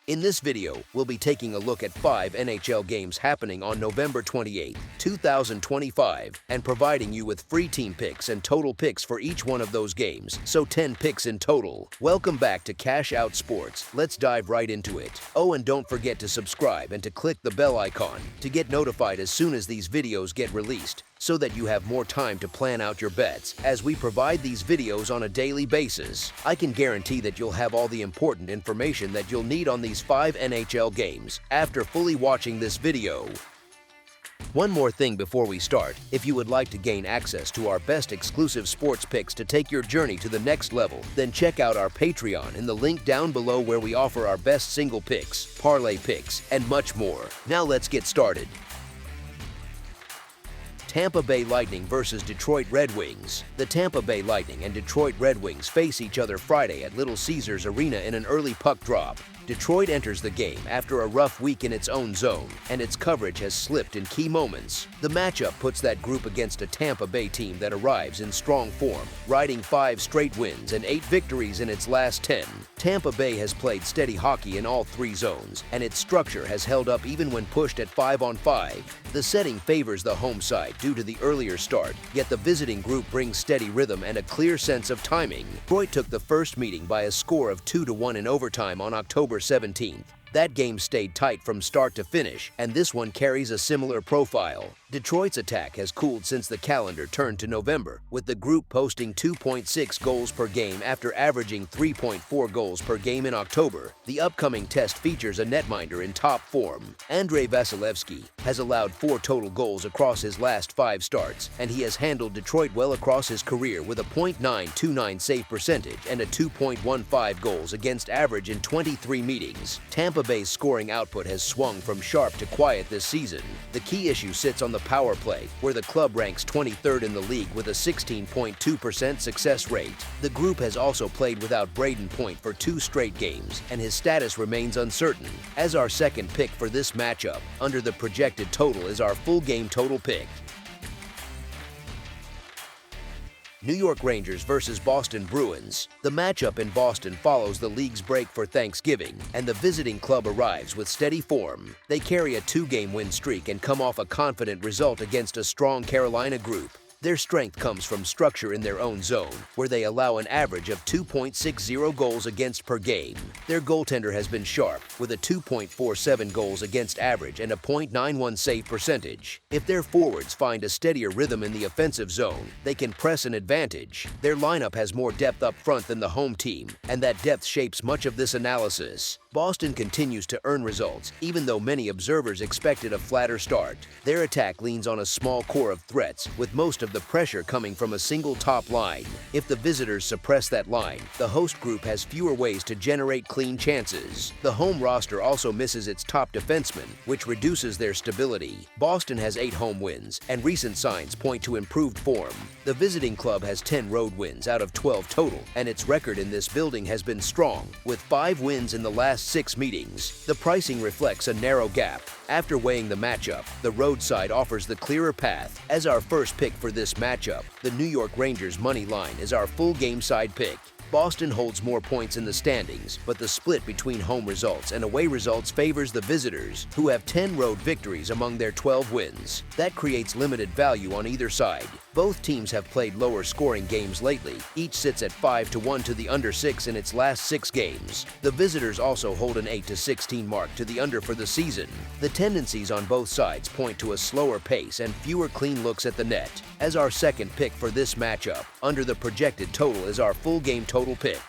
In this video, we'll be taking a look at 5 NHL games happening on November 28, 2025, and providing you with free team picks and total picks for each one of those games, so 10 picks in total. Welcome back to Cash Out Sports. Let's dive right into it. Oh, and don't forget to subscribe and to click the bell icon to get notified as soon as these videos get released, so that you have more time to plan out your bets as we provide these videos on a daily basis. I can guarantee that you'll have all the important information that you'll need on these 5 NHL games after fully watching this video. One more thing before we start: if you would like to gain access to our best exclusive sports picks to take your journey to the next level, then check out our Patreon in the link down below, where we offer our best single picks, parlay picks, and much more. Now let's get started. Tampa Bay Lightning versus Detroit Red Wings. The Tampa Bay Lightning and Detroit Red Wings face each other Friday at Little Caesars Arena in an early puck drop. Detroit enters the game after a rough week in its own zone, and its coverage has slipped in key moments. The matchup puts that group against a Tampa Bay team that arrives in strong form, riding 5 straight wins and 8 victories in its last 10. Tampa Bay has played steady hockey in all 3 zones, and its structure has held up even when pushed at 5-on-5. The setting favors the home side due to the earlier start, yet the visiting group brings steady rhythm and a clear sense of timing. Detroit took the first meeting by a score of 2-1 in overtime on October 17th. That game stayed tight from start to finish, and this one carries a similar profile. Detroit's attack has cooled since the calendar turned to November, with the group posting 2.6 goals per game after averaging 3.4 goals per game in October. The upcoming test features a netminder in top form. Andrei Vasilevsky has allowed 4 total goals across his last 5 starts, and he has handled Detroit well across his career with a .929 save percentage and a 2.15 goals against average in 23 meetings. Tampa Bay's scoring output has swung from sharp to quiet this season. The key issue sits on the power play, where the club ranks 23rd in the league with a 16.2% success rate. The group has also played without Braden Point for 2 straight games, and his status remains uncertain. As our second pick for this matchup, under the projected total, is our full game total pick. New York Rangers versus Boston Bruins. The matchup in Boston follows the league's break for Thanksgiving, and the visiting club arrives with steady form. They carry a 2-game win streak and come off a confident result against a strong Carolina group. Their strength comes from structure in their own zone, where they allow an average of 2.60 goals against per game. Their goaltender has been sharp, with a 2.47 goals against average and a .91 save percentage. If their forwards find a steadier rhythm in the offensive zone, they can press an advantage. Their lineup has more depth up front than the home team, and that depth shapes much of this analysis. Boston continues to earn results, even though many observers expected a flatter start. Their attack leans on a small core of threats, with most of the pressure coming from a single top line. If the visitors suppress that line, the host group has fewer ways to generate clean chances. The home roster also misses its top defenseman, which reduces their stability. Boston has 8 home wins, and recent signs point to improved form. The visiting club has 10 road wins out of 12 total, and its record in this building has been strong, with 5 wins in the last 6 meetings. The pricing reflects a narrow gap. After weighing the matchup, the road side offers the clearer path. As our first pick for this matchup, the New York Rangers money line is our full game side pick. Boston holds more points in the standings, but the split between home results and away results favors the visitors, who have 10 road victories among their 12 wins. That creates limited value on either side. Both teams have played lower scoring games lately. Each sits at 5-1 to the under 6 in its last 6 games. The visitors also hold an 8-16 mark to the under for the season. The tendencies on both sides point to a slower pace and fewer clean looks at the net. As our second pick for this matchup, under the projected total, is our full game total pick.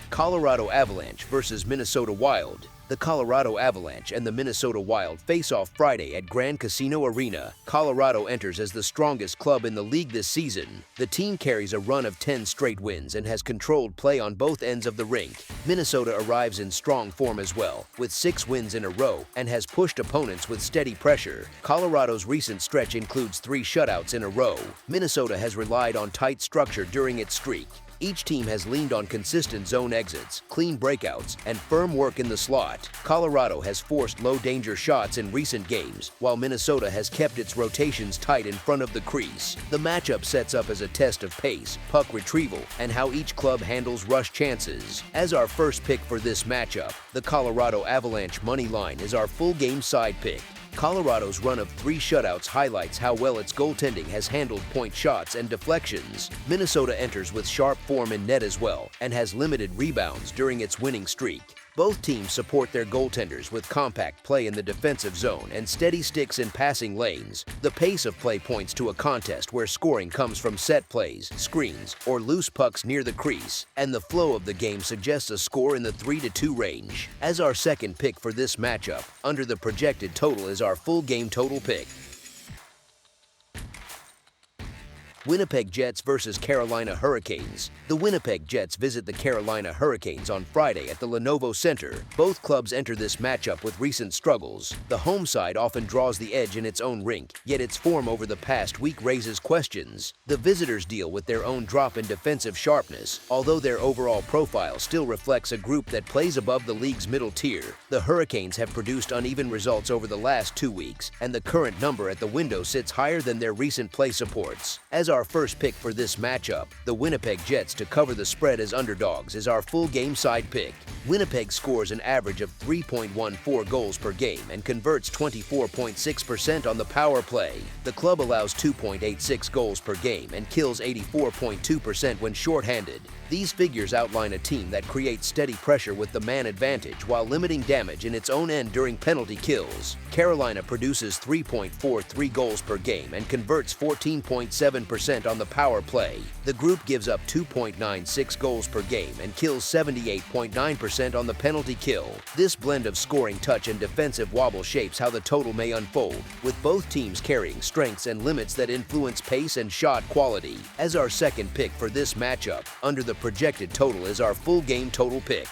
Colorado Avalanche versus Minnesota Wild. The Colorado Avalanche and the Minnesota Wild face off Friday at Grand Casino Arena. Colorado enters as the strongest club in the league this season. The team carries a run of 10 straight wins and has controlled play on both ends of the rink. Minnesota arrives in strong form as well, with 6 wins in a row, and has pushed opponents with steady pressure. Colorado's recent stretch includes 3 shutouts in a row. Minnesota has relied on tight structure during its streak. Each team has leaned on consistent zone exits, clean breakouts, and firm work in the slot. Colorado has forced low-danger shots in recent games, while Minnesota has kept its rotations tight in front of the crease. The matchup sets up as a test of pace, puck retrieval, and how each club handles rush chances. As our first pick for this matchup, the Colorado Avalanche money line is our full game side pick. Colorado's run of 3 shutouts highlights how well its goaltending has handled point shots and deflections. Minnesota enters with sharp form in net as well and has limited rebounds during its winning streak. Both teams support their goaltenders with compact play in the defensive zone and steady sticks in passing lanes. The pace of play points to a contest where scoring comes from set plays, screens, or loose pucks near the crease, and the flow of the game suggests a score in the 3-2 range. As our second pick for this matchup, under the projected total is our full game total pick. Winnipeg Jets versus Carolina Hurricanes. The Winnipeg Jets visit the Carolina Hurricanes on Friday at the Lenovo Center. Both clubs enter this matchup with recent struggles. The home side often draws the edge in its own rink, yet its form over the past week raises questions. The visitors deal with their own drop in defensive sharpness, although their overall profile still reflects a group that plays above the league's middle tier. The Hurricanes have produced uneven results over the last 2 weeks, and the current number at the window sits higher than their recent play supports. As our first pick for this matchup, the Winnipeg Jets to cover the spread as underdogs is our full game side pick. Winnipeg scores an average of 3.14 goals per game and converts 24.6% on the power play. The club allows 2.86 goals per game and kills 84.2% when shorthanded. These figures outline a team that creates steady pressure with the man advantage while limiting damage in its own end during penalty kills. Carolina produces 3.43 goals per game and converts 14.7% on the power play. The group gives up 2.96 goals per game and kills 78.9% on the penalty kill. This blend of scoring touch and defensive wobble shapes how the total may unfold, with both teams carrying strengths and limits that influence pace and shot quality. As our second pick for this matchup, under the projected total is our full game total pick.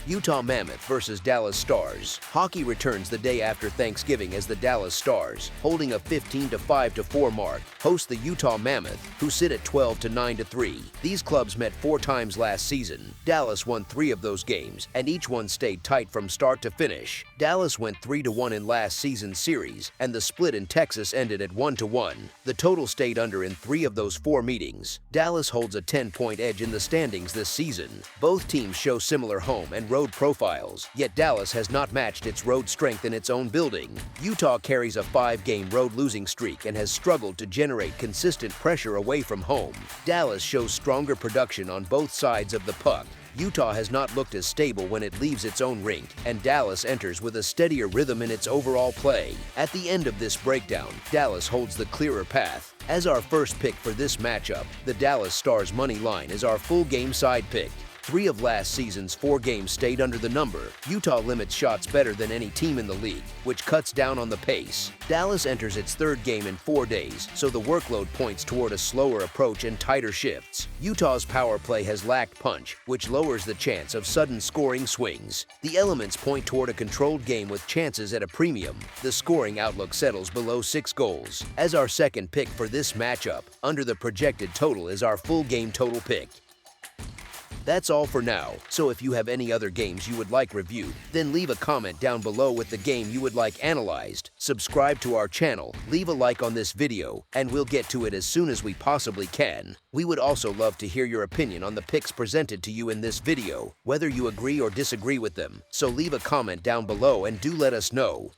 Utah Mammoth versus Dallas Stars. Hockey returns the day after Thanksgiving as the Dallas Stars, holding a 15-5-4 mark, host the Utah Mammoth, who sit at 12-9-3. These clubs met 4 times last season. Dallas won 3 of those games, and each one stayed tight from start to finish. Dallas went 3-1 in last season's series, and the split in Texas ended at 1-1. The total stayed under in 3 of those 4 meetings. Dallas holds a 10-point edge in the standings this season. Both teams show similar home and road profiles, yet Dallas has not matched its road strength in its own building. Utah carries a 5-game road losing streak and has struggled to generate consistent pressure away from home. Dallas shows stronger production on both sides of the puck. Utah has not looked as stable when it leaves its own rink, and Dallas enters with a steadier rhythm in its overall play. At the end of this breakdown, Dallas holds the clearer path. As our first pick for this matchup, the Dallas Stars money line is our full game side pick. 3 of last season's 4 games stayed under the number. Utah limits shots better than any team in the league, which cuts down on the pace. Dallas enters its 3rd game in 4 days, so the workload points toward a slower approach and tighter shifts. Utah's power play has lacked punch, which lowers the chance of sudden scoring swings. The elements point toward a controlled game with chances at a premium. The scoring outlook settles below 6 goals. As our second pick for this matchup, under the projected total is our full game total pick. That's all for now, so if you have any other games you would like reviewed, then leave a comment down below with the game you would like analyzed, subscribe to our channel, leave a like on this video, and we'll get to it as soon as we possibly can. We would also love to hear your opinion on the picks presented to you in this video, whether you agree or disagree with them, so leave a comment down below and do let us know.